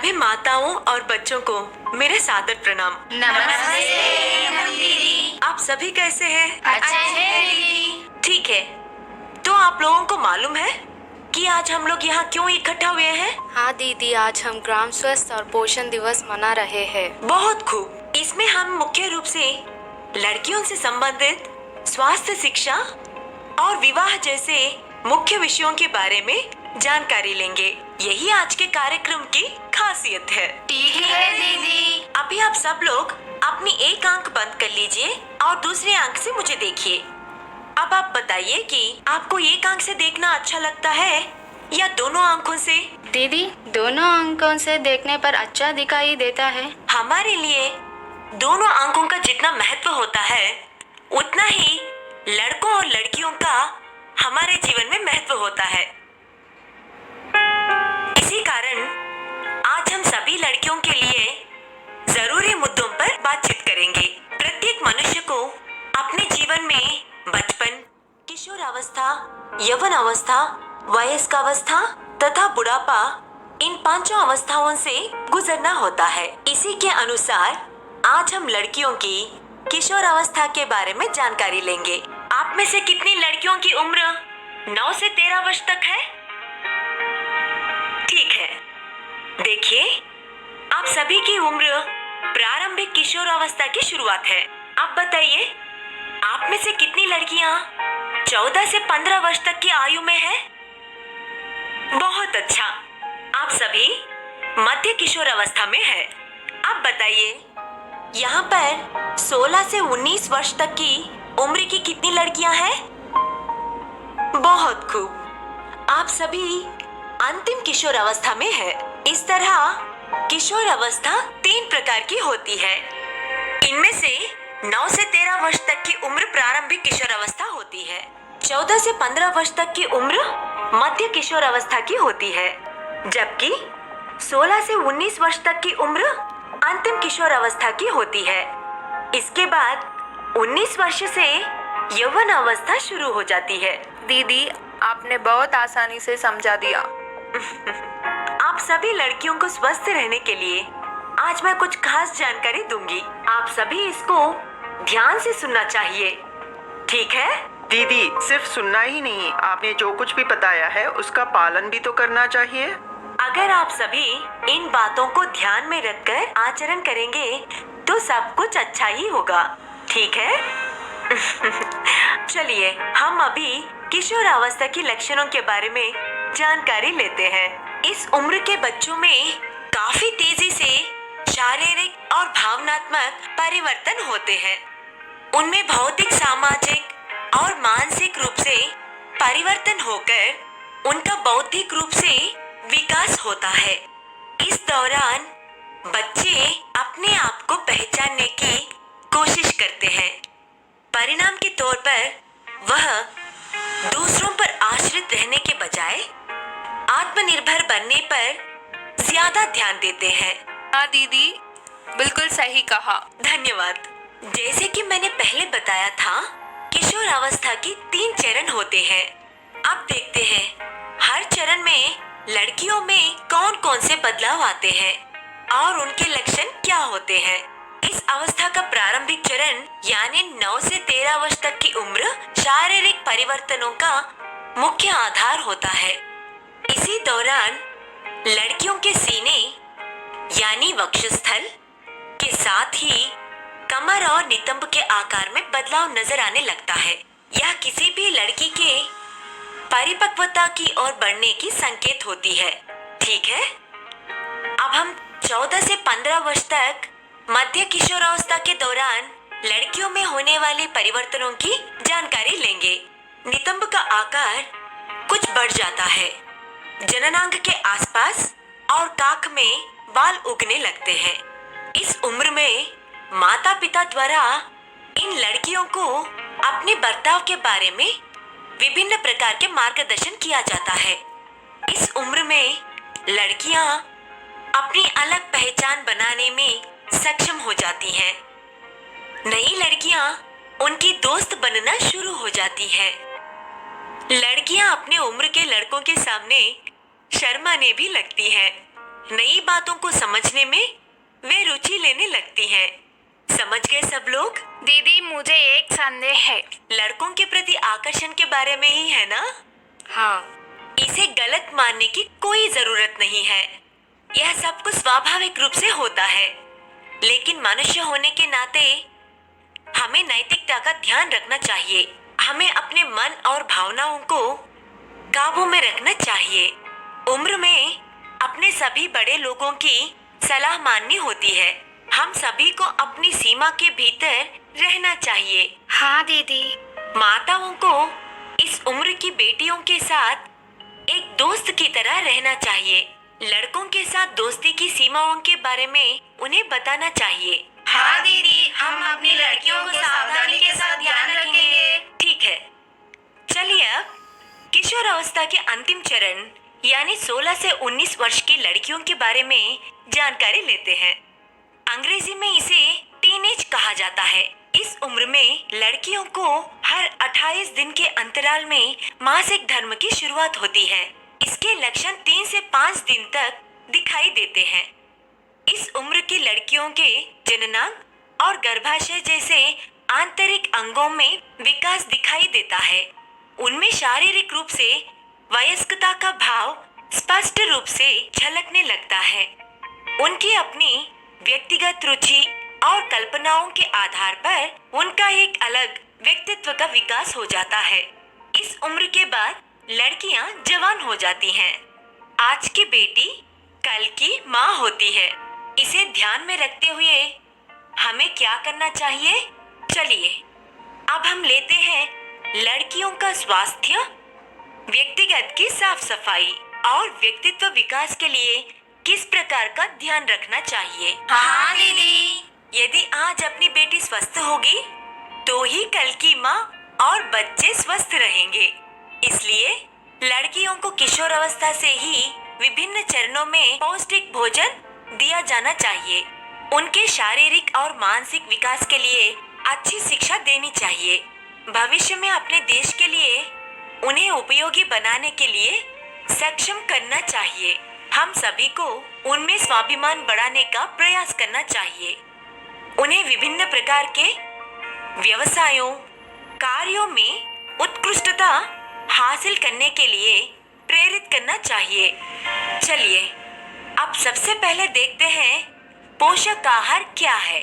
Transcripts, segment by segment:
सभी माताओं और बच्चों को मेरे सादर प्रणाम। नमस्ते दीदी। आप सभी कैसे हैं? अच्छे हैं दीदी। ठीक है, तो आप लोगों को मालूम है कि आज हम लोग यहाँ क्यों इकट्ठा हुए हैं? हाँ दीदी, आज हम ग्राम स्वास्थ्य और पोषण दिवस मना रहे हैं। बहुत खूब। इसमें हम मुख्य रूप से लड़कियों से संबंधित स्वास्थ्य शिक्षा और विवाह जैसे मुख्य विषयों के बारे में जानकारी लेंगे। यही आज के कार्यक्रम की खासियत है। ठीक है दीदी। अभी आप सब लोग अपनी एक आंख बंद कर लीजिए और दूसरी आंख से मुझे देखिए। अब आप बताइए कि आपको एक आंख से देखना अच्छा लगता है या दोनों आंखों से? दीदी, दोनों आंखों से देखने पर अच्छा दिखाई देता है। हमारे लिए दोनों आंखों का जितना महत्व होता है उतना ही लड़कों और लड़कियों का हमारे जीवन में महत्व होता है। इसी कारण आज हम सभी लड़कियों के लिए जरूरी मुद्दों पर बातचीत करेंगे। प्रत्येक मनुष्य को अपने जीवन में बचपन, किशोरावस्था, यौवन अवस्था, वयस्क अवस्था तथा बुढ़ापा, इन पांचों अवस्थाओं से गुजरना होता है। इसी के अनुसार आज हम लड़कियों की किशोर अवस्था के बारे में जानकारी लेंगे। आप में से कितनी लड़कियों की उम्र 9 से 13 वर्ष तक है? ठीक है, देखिए, आप सभी की उम्र प्रारंभिक किशोर अवस्था की शुरुआत है। अब बताइए, आप में से कितनी लड़कियां 14 से 15 वर्ष तक की आयु में है? बहुत अच्छा, आप सभी मध्य किशोर अवस्था में है। अब बताइए, यहाँ पर 16 से 19 वर्ष तक की उम्र की कितनी लड़कियां हैं? बहुत खूब, आप सभी अंतिम किशोर अवस्था में है। इस तरह किशोर अवस्था 3 प्रकार की होती है। इनमें से 9 से 13 वर्ष तक की उम्र प्रारंभिक किशोर अवस्था होती है। 14 से 15 वर्ष तक की उम्र मध्य किशोर अवस्था की होती है, जबकि 16 से 19 वर्ष तक की उम्र अंतिम किशोर अवस्था की होती है। इसके बाद 19 वर्ष से यौवन अवस्था शुरू हो जाती है। दीदी, आपने बहुत आसानी से समझा दिया। आप सभी लड़कियों को स्वस्थ रहने के लिए आज मैं कुछ खास जानकारी दूंगी। आप सभी इसको ध्यान से सुनना चाहिए, ठीक है? दीदी, सिर्फ सुनना ही नहीं, आपने जो कुछ भी बताया है उसका पालन भी तो करना चाहिए। अगर आप सभी इन बातों को ध्यान में रखकर आचरण करेंगे तो सब कुछ अच्छा ही होगा, ठीक है? चलिए, हम अभी किशोर अवस्था के लक्षणों के बारे में जानकारी लेते हैं। इस उम्र के बच्चों में काफी तेजी से शारीरिक और भावनात्मक परिवर्तन होते हैं। उनमें भौतिक, सामाजिक और मानसिक रूप से परिवर्तन होकर उनका बौद्धिक रूप से विकास होता है। इस दौरान बच्चे अपने आप को पहचानने की कोशिश करते हैं। परिणाम के तौर पर वह दूसरों पर आश्रित रहने के बजाय आत्मनिर्भर बनने पर ज्यादा ध्यान देते हैं। हाँ दीदी, बिल्कुल सही कहा। धन्यवाद। जैसे कि मैंने पहले बताया था, किशोर अवस्था की 3 चरण होते हैं। अब देखते हैं हर चरण में लड़कियों में कौन कौन से बदलाव आते हैं और उनके लक्षण क्या होते हैं। इस अवस्था का प्रारंभिक चरण यानी 9 से 13 वर्ष तक की उम्र शारीरिक परिवर्तनों का मुख्य आधार होता है। इसी दौरान लड़कियों के सीने यानी वक्षस्थल के साथ ही कमर और नितंब के आकार में बदलाव नजर आने लगता है। यह किसी भी लड़की के परिपक्वता की ओर बढ़ने की संकेत होती है, ठीक है? अब हम 14 से 15 वर्ष तक मध्य किशोरावस्था के दौरान लड़कियों में होने वाले परिवर्तनों की जानकारी लेंगे। नितंब का आकार कुछ बढ़ जाता है, जननांग के आसपास और काख में बाल उगने लगते हैं। इस उम्र में माता पिता द्वारा इन लड़कियों को अपने बर्ताव के बारे में विभिन्न प्रकार के मार्गदर्शन किया जाता है। इस उम्र में लड़कियां अपनी अलग पहचान बनाने में सक्षम हो जाती हैं। नई लड़कियां उनकी दोस्त बनना शुरू हो जाती हैं। लड़कियां अपने उम्र के लड़कों के सामने शर्माने भी लगती हैं। नई बातों को समझने में वे रुचि लेने लगती हैं। समझ गए सब लोग? दीदी मुझे एक संदेह है। लड़कों के प्रति आकर्षण के बारे में ही है ना? हाँ। इसे गलत मानने की कोई जरूरत नहीं है। यह सब कुछ स्वाभाविक रूप से होता है, लेकिन मनुष्य होने के नाते हमें नैतिकता का ध्यान रखना चाहिए। हमें अपने मन और भावनाओं को काबू में रखना चाहिए। उम्र में अपने सभी बड़े लोगों की सलाह माननी होती है। हम सभी को अपनी सीमा के भीतर रहना चाहिए। हाँ दीदी। माताओं को इस उम्र की बेटियों के साथ एक दोस्त की तरह रहना चाहिए। लड़कों के साथ दोस्ती की सीमाओं के बारे में उन्हें बताना चाहिए। हाँ दीदी, हम अपनी लड़कियों को सावधानी के साथ ध्यान रखेंगे। ठीक है, चलिए अब किशोर अवस्था के अंतिम चरण यानी 16 से 19 वर्ष की लड़कियों के बारे में जानकारी लेते हैं। अंग्रेजी में इसे टीनेज कहा जाता है। इस उम्र में लड़कियों को हर 28 दिन के अंतराल में मासिक धर्म की शुरुआत होती है। इसके लक्षण 3 से 5 दिन तक दिखाई देते हैं। इस उम्र की लड़कियों के जननांग और गर्भाशय जैसे आंतरिक अंगों में विकास दिखाई देता है। उनमें शारीरिक रूप से वयस्कता का भाव स्पष्ट रूप से झलकने लगता है। उनकी अपनी व्यक्तिगत रुचि और कल्पनाओं के आधार पर उनका एक अलग व्यक्तित्व का विकास हो जाता है। इस उम्र के बाद लड़कियां जवान हो जाती हैं। आज की बेटी कल की माँ होती है। इसे ध्यान में रखते हुए हमें क्या करना चाहिए? चलिए अब हम लेते हैं लड़कियों का स्वास्थ्य, व्यक्तिगत की साफ सफाई और व्यक्तित्व विकास के लिए किस प्रकार का ध्यान रखना चाहिए। हाँ दीदी। यदि आज अपनी बेटी स्वस्थ होगी तो ही कल की माँ और बच्चे स्वस्थ रहेंगे। इसलिए लड़कियों को किशोर अवस्था से ही विभिन्न चरणों में पौष्टिक भोजन दिया जाना चाहिए। उनके शारीरिक और मानसिक विकास के लिए अच्छी शिक्षा देनी चाहिए। भविष्य में अपने देश के लिए उन्हें उपयोगी बनाने के लिए सक्षम करना चाहिए। हम सभी को उनमें स्वाभिमान बढ़ाने का प्रयास करना चाहिए। उन्हें विभिन्न प्रकार के व्यवसायों, कार्यों में उत्कृष्टता हासिल करने के लिए प्रेरित करना चाहिए। चलिए अब सबसे पहले देखते हैं पोषक आहार क्या है।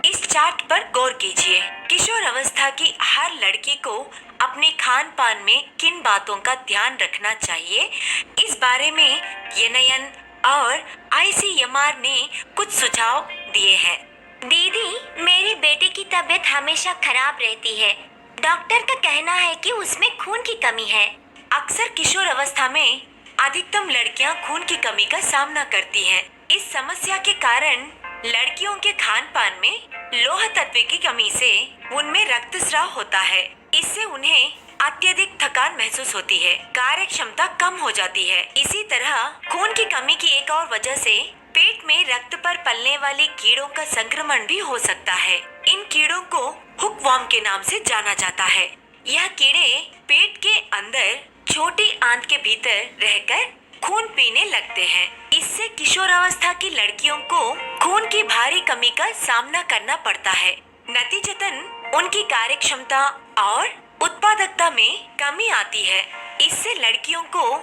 इस चार्ट पर गौर कीजिए। किशोर अवस्था की हर लड़की को अपने खान पान में किन बातों का ध्यान रखना चाहिए, इस बारे में एनआईएन और आईसीएमआर ने कुछ सुझाव दिए हैं। दीदी, मेरी बेटी की तबीयत हमेशा खराब रहती है। डॉक्टर का कहना है कि उसमें खून की कमी है। अक्सर किशोर अवस्था में अधिकतम लड़कियां खून की कमी का सामना करती हैं। इस समस्या के कारण लड़कियों के खान पान में लौह तत्व की कमी से उनमें रक्तस्राव होता है। इससे उन्हें अत्यधिक थकान महसूस होती है, कार्य क्षमता कम हो जाती है। इसी तरह खून की कमी की एक और वजह से पेट में रक्त पर पलने वाले कीड़ों का संक्रमण भी हो सकता है। इन कीड़ों को हुकवॉर्म के नाम से जाना जाता है। यह कीड़े पेट के अंदर छोटी आंत के भीतर रहकर खून पीने लगते हैं। इससे किशोर अवस्था की लड़कियों को खून की भारी कमी का सामना करना पड़ता है। नतीजतन उनकी कार्य क्षमता और उत्पादकता में कमी आती है। इससे लड़कियों को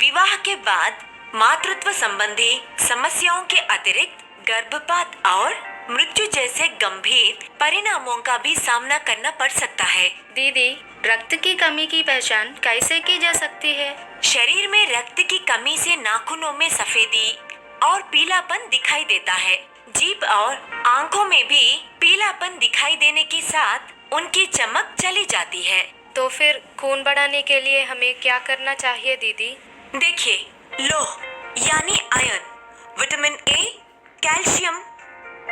विवाह के बाद मातृत्व संबंधी समस्याओं के अतिरिक्त गर्भपात और मृत्यु जैसे गंभीर परिणामों का भी सामना करना पड़ सकता है। दीदी, रक्त की कमी की पहचान कैसे की जा सकती है? शरीर में रक्त की कमी से नाखूनों में सफेदी और पीलापन दिखाई देता है। जीभ और आंखों में भी पीलापन दिखाई देने के साथ उनकी चमक चली जाती है। तो फिर खून बढ़ाने के लिए हमें क्या करना चाहिए दीदी? देखिए, लोह यानी iron, vitamin A, calcium,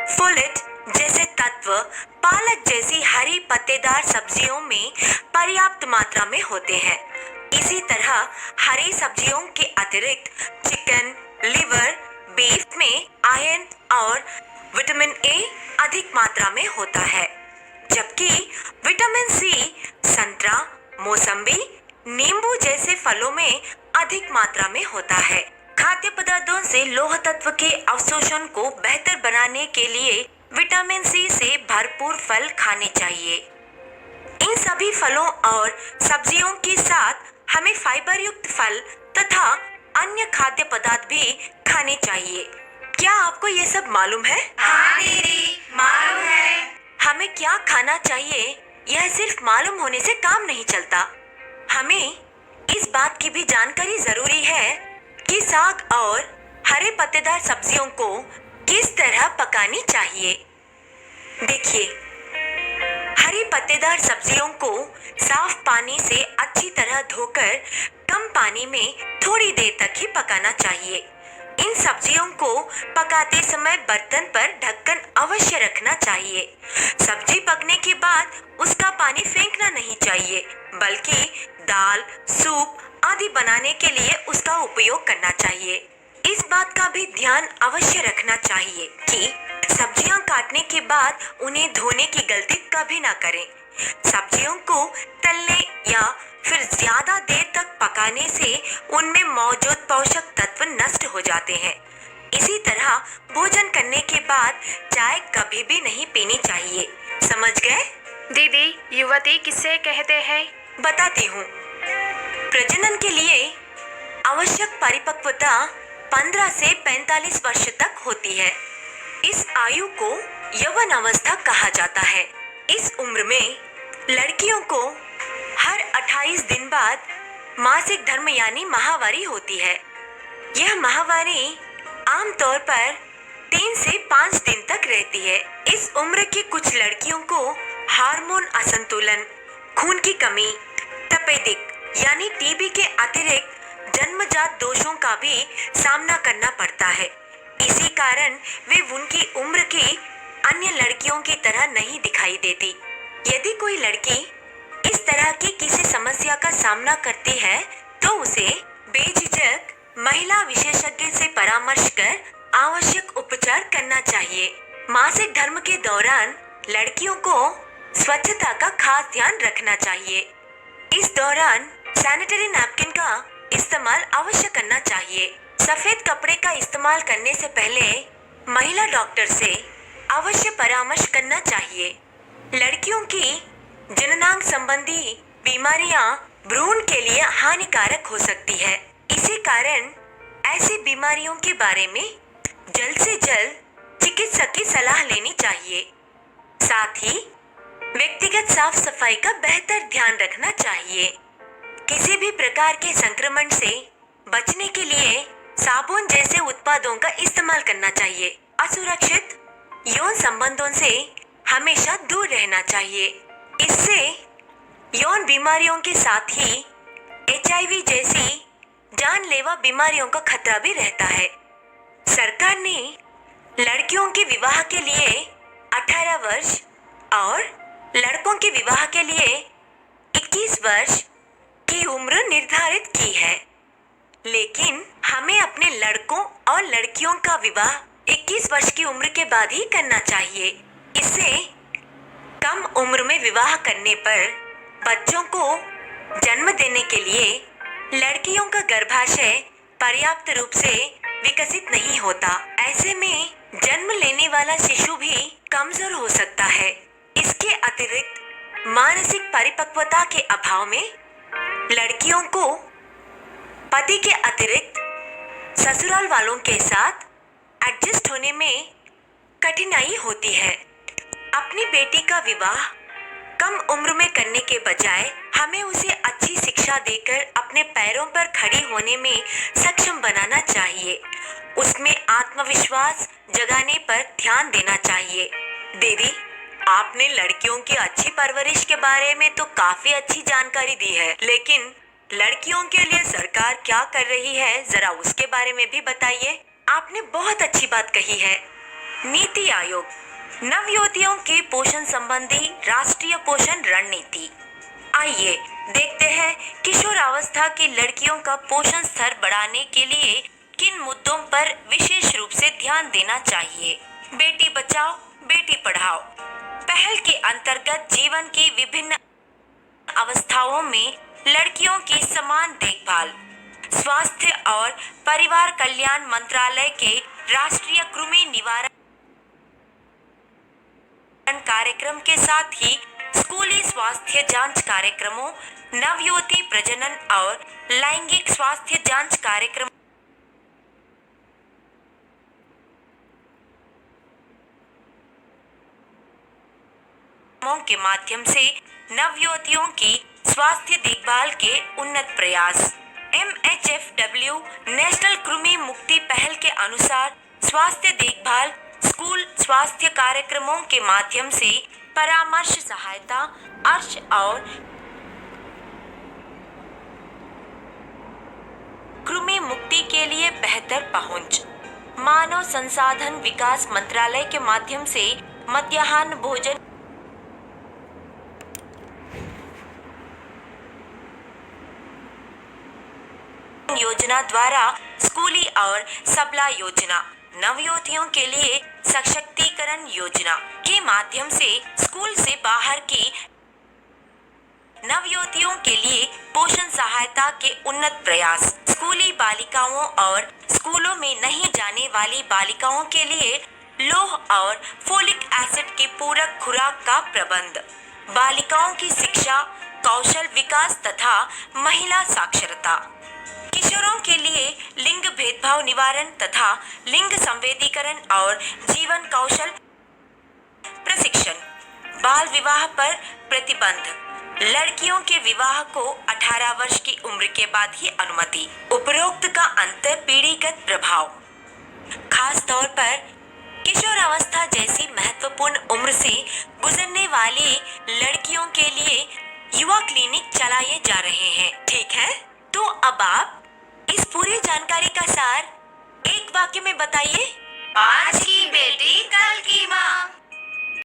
folate जैसे तत्व पालक जैसी हरी पत्तेदार सब्जियों में पर्याप्त मात्रा में होते हैं। इसी तरह हरी सब्जियों के अतिरिक्त चिकन, लिवर, बीफ में आयरन और विटामिन ए अधिक मात्रा में होता है, जबकि विटामिन सी संतरा, मौसम्बी, नींबू जैसे फलों में अधिक मात्रा में होता है। खाद्य पदार्थों से लौह तत्व के अवशोषण को बेहतर बनाने के लिए विटामिन सी से भरपूर फल खाने चाहिए। इन सभी फलों और सब्जियों के साथ हमें फाइबर युक्त फल तथा अन्य खाद्य पदार्थ भी खाने चाहिए। क्या आपको ये सब मालूम है? हाँ दीदी, मालूम है। हमें क्या खाना चाहिए यह सिर्फ मालूम होने से काम नहीं चलता। हमें इस बात की भी जानकारी जरूरी है कि साग और हरे पत्तेदार सब्जियों को किस तरह पकानी चाहिए। देखिए, हरी पत्तेदार सब्जियों को साफ पानी से अच्छी तरह धोकर कम पानी में थोड़ी देर तक ही पकाना चाहिए। इन सब्जियों को पकाते समय बर्तन पर ढक्कन अवश्य रखना चाहिए। सब्जी पकने के बाद उसका पानी फेंकना नहीं चाहिए, बल्कि दाल, सूप आदि बनाने के लिए उसका उपयोग करना चाहिए। इस बात का भी ध्यान अवश्य रखना चाहिए कि सब्जियां काटने के बाद उन्हें धोने की गलती कभी ना करें। सब्जियों को तलने या फिर ज्यादा देर तक पकाने से उनमें मौजूद पोषक तत्व नष्ट हो जाते हैं। इसी तरह भोजन करने के बाद चाय कभी भी नहीं पीनी चाहिए। समझ गए? दीदी, युवती किसे कहते हैं? बताती हूँ। प्रजनन के लिए आवश्यक परिपक्वता 15 से 45 वर्ष तक होती है। इस आयु को यौवन अवस्था कहा जाता है। इस उम्र में लड़कियों को हर 28 दिन बाद मासिक धर्म यानी माहवारी होती है। यह माहवारी आमतौर पर 3 से 5 दिन तक रहती है। इस उम्र की कुछ लड़कियों को हार्मोन असंतुलन, खून की कमी, तपेदिक यानी टीबी के अतिरिक्त जन्मजात दोषों का भी सामना करना पड़ता है। इसी कारण वे उनकी उम्र की अन्य लड़कियों की तरह नहीं दिखाई देती। यदि कोई लड़की इस तरह की किसी समस्या का सामना करती है तो उसे बेझिझक महिला विशेषज्ञ से परामर्श कर आवश्यक उपचार करना चाहिए। मासिक धर्म के दौरान लड़कियों को स्वच्छता का खास ध्यान रखना चाहिए। इस दौरान सैनिटरी नैपकिन का इस्तेमाल अवश्य करना चाहिए। सफेद कपड़े का इस्तेमाल करने से पहले महिला डॉक्टर से अवश्य परामर्श करना चाहिए। लड़कियों की जननांग संबंधी बीमारियां भ्रूण के लिए हानिकारक हो सकती है। इसी कारण ऐसी बीमारियों के बारे में जल्द से जल्द चिकित्सक की सलाह लेनी चाहिए। साथ ही व्यक्तिगत साफ सफाई का बेहतर ध्यान रखना चाहिए। किसी भी प्रकार के संक्रमण से बचने के लिए साबुन जैसे उत्पादों का इस्तेमाल करना चाहिए। असुरक्षित यौन संबंधों से हमेशा दूर रहना चाहिए। इससे यौन बीमारियों के साथ ही HIV जैसी जानलेवा बीमारियों का खतरा भी रहता है। सरकार ने लड़कियों के विवाह के लिए 18 वर्ष और लड़कों के विवाह के लिए 21 वर्ष की उम्र निर्धारित की है, लेकिन हमें अपने लड़कों और लड़कियों का विवाह 21 वर्ष की उम्र के बाद ही करना चाहिए। इससे कम उम्र में विवाह करने पर बच्चों को जन्म देने के लिए लड़कियों का गर्भाशय पर्याप्त रूप से विकसित नहीं होता। ऐसे में जन्म लेने वाला शिशु भी कमजोर हो सकता है। इसके अतिरिक्त मानसिक परिपक्वता के अभाव में लड़कियों को पति के अतिरिक्त ससुराल वालों के साथ एडजस्ट होने में कठिनाई होती है। अपनी बेटी का विवाह कम उम्र में करने के बजाय हमें उसे अच्छी शिक्षा देकर अपने पैरों पर खड़ी होने में सक्षम बनाना चाहिए। उसमें आत्मविश्वास जगाने पर ध्यान देना चाहिए। दीदी, आपने लड़कियों की अच्छी परवरिश के बारे में तो काफी अच्छी जानकारी दी है, लेकिन लड़कियों के लिए सरकार क्या कर रही है, जरा उसके बारे में भी बताइए। आपने बहुत अच्छी बात कही है। नीति आयोग नवयुवतियों के पोषण संबंधी राष्ट्रीय पोषण रणनीति। आइए देखते हैं किशोरावस्था की लड़कियों का पोषण स्तर बढ़ाने के लिए किन मुद्दों पर विशेष रूप से ध्यान देना चाहिए। बेटी बचाओ बेटी पढ़ाओ पहल के अंतर्गत जीवन की विभिन्न अवस्थाओं में लड़कियों की समान देखभाल, स्वास्थ्य और परिवार कल्याण मंत्रालय के राष्ट्रीय कृमि निवारण कार्यक्रम के साथ ही स्कूली स्वास्थ्य जांच कार्यक्रमों, नवयुवती प्रजनन और लैंगिक स्वास्थ्य जांच कार्यक्रमों के माध्यम से नवयुवतियों की स्वास्थ्य देखभाल के उन्नत प्रयास। MHFW नेशनल कृमि मुक्ति पहल के अनुसार स्वास्थ्य देखभाल स्कूल स्वास्थ्य कार्यक्रमों के माध्यम से परामर्श सहायता अर्श और कृमि मुक्ति के लिए बेहतर पहुंच। मानव संसाधन विकास मंत्रालय के माध्यम से मध्याह्न भोजन योजना द्वारा स्कूली और सबला योजना, नवयुवतियों के लिए सशक्तिकरण योजना के माध्यम से स्कूल से बाहर की नवयुवतियों के लिए पोषण सहायता के उन्नत प्रयास। स्कूली बालिकाओं और स्कूलों में नहीं जाने वाली बालिकाओं के लिए लौह और फोलिक एसिड की पूरक खुराक का प्रबंध। बालिकाओं की शिक्षा, कौशल विकास तथा महिला साक्षरता। किशोरों के लिए लिंग भेदभाव निवारण तथा लिंग संवेदीकरण और जीवन कौशल प्रशिक्षण। बाल विवाह पर प्रतिबंध। लड़कियों के विवाह को 18 वर्ष की उम्र के बाद ही अनुमति। उपरोक्त का अंतर पीढ़ीगत प्रभाव, खास तौर पर किशोरावस्था जैसी महत्वपूर्ण उम्र से गुजरने वाली लड़कियों के लिए युवा क्लिनिक चलाए जा रहे हैं। ठीक है, तो अब आप इस पूरी जानकारी का सार एक वाक्य में बताइए। आज की बेटी कल की माँ।